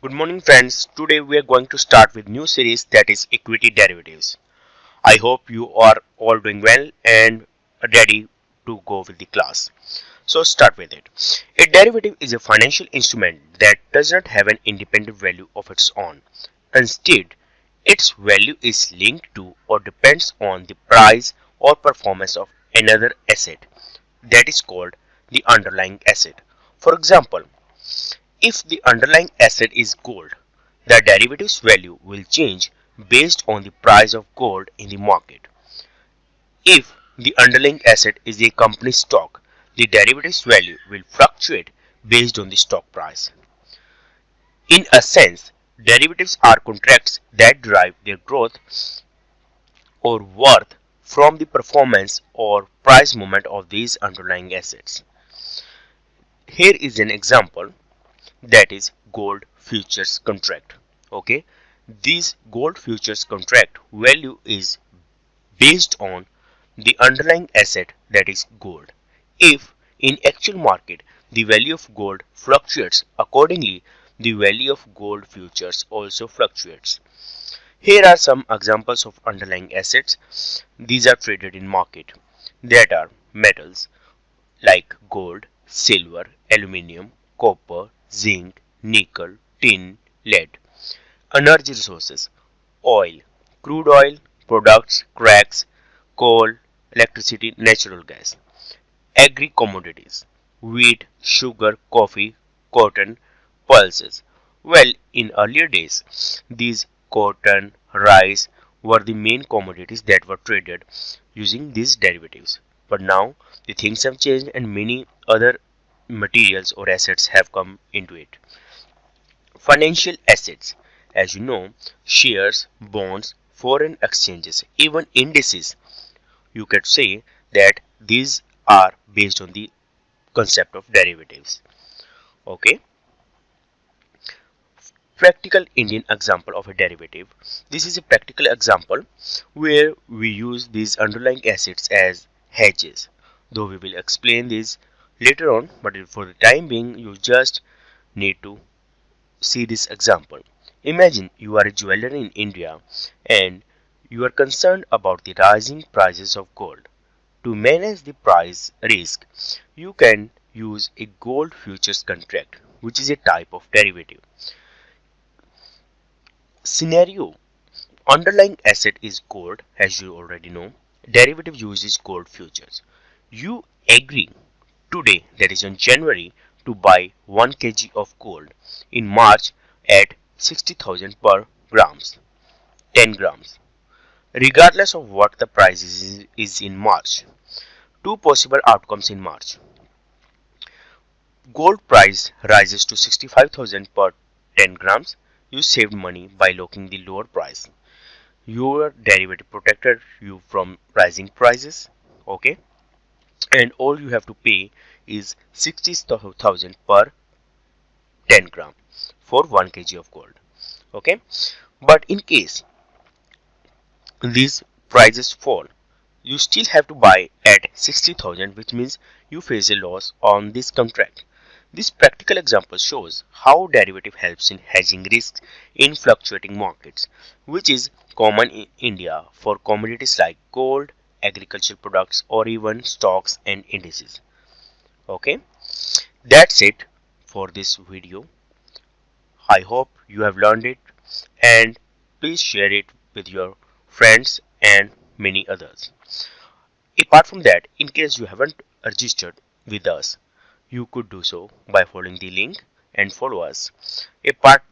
Good morning friends. Today we are going to start with new series that is equity derivatives. I hope you are all doing well and ready to go with the class. So start with it. A derivative is a financial instrument that does not have an independent value of its own. Instead, its value is linked to or depends on the price or performance of another asset that is called the underlying asset. For example, if the underlying asset is gold, the derivative's value will change based on the price of gold in the market. If the underlying asset is a company's stock, the derivative's value will fluctuate based on the stock price. In a sense, derivatives are contracts that derive their growth or worth from the performance or price movement of these underlying assets. Here is an example, that is gold futures contract. Okay, this gold futures contract value is based on the underlying asset, that is gold. If in actual market the value of gold fluctuates accordingly, the value of gold futures also fluctuates. Here are some examples of underlying assets. These are traded in market, that are metals like gold, silver, aluminium, copper, zinc, nickel, tin, lead. Energy resources: oil, crude oil, products, cracks, coal, electricity, natural gas. Agri commodities: wheat, sugar, coffee, cotton, pulses. Well, in earlier days, these cotton, rice were the main commodities that were traded using these derivatives. But now the things have changed and many other materials or assets have come into it. Financial assets, as you know, shares, bonds, foreign exchanges, even indices. You could say that these are based on the concept of derivatives. Okay, practical Indian example of a derivative. This is a practical example where we use these underlying assets as hedges. Though we will explain this later on, but for the time being, you just need to see this example. Imagine you are a jeweler in India and you are concerned about the rising prices of gold. To manage the price risk, you can use a gold futures contract, which is a type of derivative. Scenario: underlying asset is gold, as you already know. Derivative uses gold futures. You agree today, that is on January, to buy 1 kg of gold in March at 60,000 per grams, 10 grams, regardless of what the price is in March. Two possible outcomes in March: gold price rises to 65,000 per 10 grams. You saved money by locking the lower price. Your derivative protected you from rising prices. Okay, and all you have to pay is 60,000 per 10 gram for 1 kg of gold. Okay, but in case these prices fall, you still have to buy at 60,000, which means you face a loss on this contract. This practical example shows how derivative helps in hedging risks in fluctuating markets, which is common in India for commodities like gold, agricultural products, or even stocks and indices. Okay, that's it for this video. I hope you have learned it, and please share it with your friends and many others. Apart from that, in case you haven't registered with us, you could do so by following the link and follow us. Apart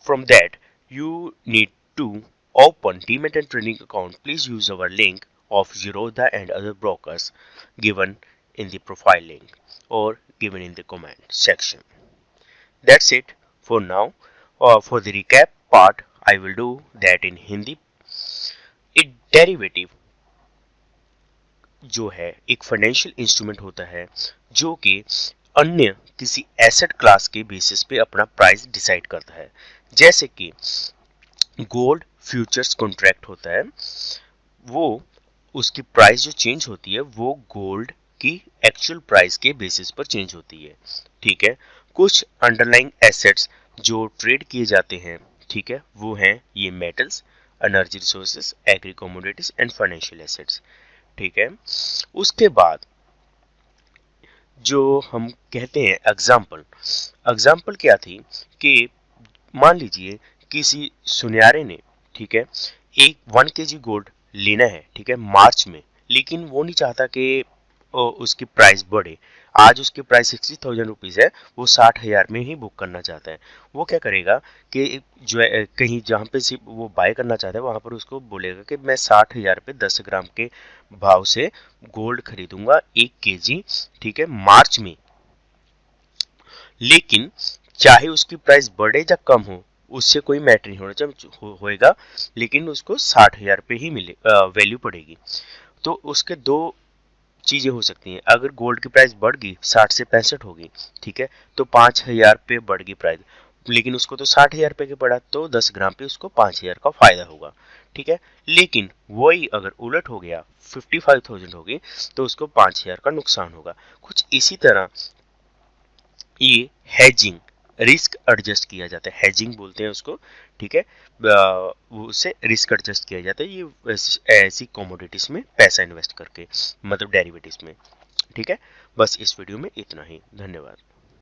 from that, you need to open Demat and trading account. Please use our link of Zerodha and other brokers given in the profile link or given in the comment section. That's it for now. For the recap part, I will do that in Hindi. A derivative जो है एक financial instrument होता है जो कि अन्य किसी asset class के बेसिस पे अपना प्राइस डिसाइड करता है, जैसे कि गोल्ड फ्यूचर्स कॉन्ट्रैक्ट होता है, वो उसकी प्राइस जो चेंज होती है वो गोल्ड की एक्चुअल प्राइस के बेसिस पर चेंज होती है. ठीक है. कुछ अंडरलाइंग एसेट्स जो ट्रेड किए जाते हैं, ठीक है, वो हैं ये metals, energy resources, agree commodities and financial assets, ठीक है। उसके बाद जो हम कहते हैं एग्जाम्पल, एग्जाम्पल क्या थी कि मान लीजिए किसी सुनयारे ने, ठीक है, एक 1 kg गोल्ड लेना है, ठीक है, मार्च में, लेकिन वो नहीं चाहता कि उसकी प्राइस बढ़े। आज उसकी प्राइस 60,000 रुपीज है, वो 60,000 में ही बुक करना चाहता है। वो क्या करेगा कि जो है कहीं जहाँ पे से वो बाय करना चाहता है वहां पर उसको बोलेगा कि मैं 60,000 पे 10 ग्राम के भाव से गोल्ड खरीदूंगा 1 kg, ठीक है, मार्च में। लेकिन चाहे उसकी प्राइस बढ़े या कम हो, उससे कोई मैटर नहीं होना चाहिए होएगा, लेकिन उसको 60,000 पे ही मिले वैल्यू पड़ेगी। तो उसके दो चीजें हो सकती हैं। अगर गोल्ड की प्राइस बढ़ गई 60 से 65 होगी, ठीक है, तो 5,000 पे बढ़ गई प्राइस, लेकिन उसको तो 60,000 पे के पड़ा, तो 10 ग्राम पे उसको 5,000 का फायदा होगा, ठीक है। लेकिन वही अगर उलट हो गया 55,000 होगी, तो उसको 5,000 का नुकसान होगा। कुछ इसी तरह ये हैजिंग, रिस्क एडजस्ट किया जाता है, हैजिंग बोलते हैं उसको, ठीक है। उससे रिस्क एडजस्ट किया जाता है, ये ऐसी कमोडिटीज में पैसा इन्वेस्ट करके, मतलब डेरिवेटिव्स में, ठीक है। बस इस वीडियो में इतना ही, धन्यवाद।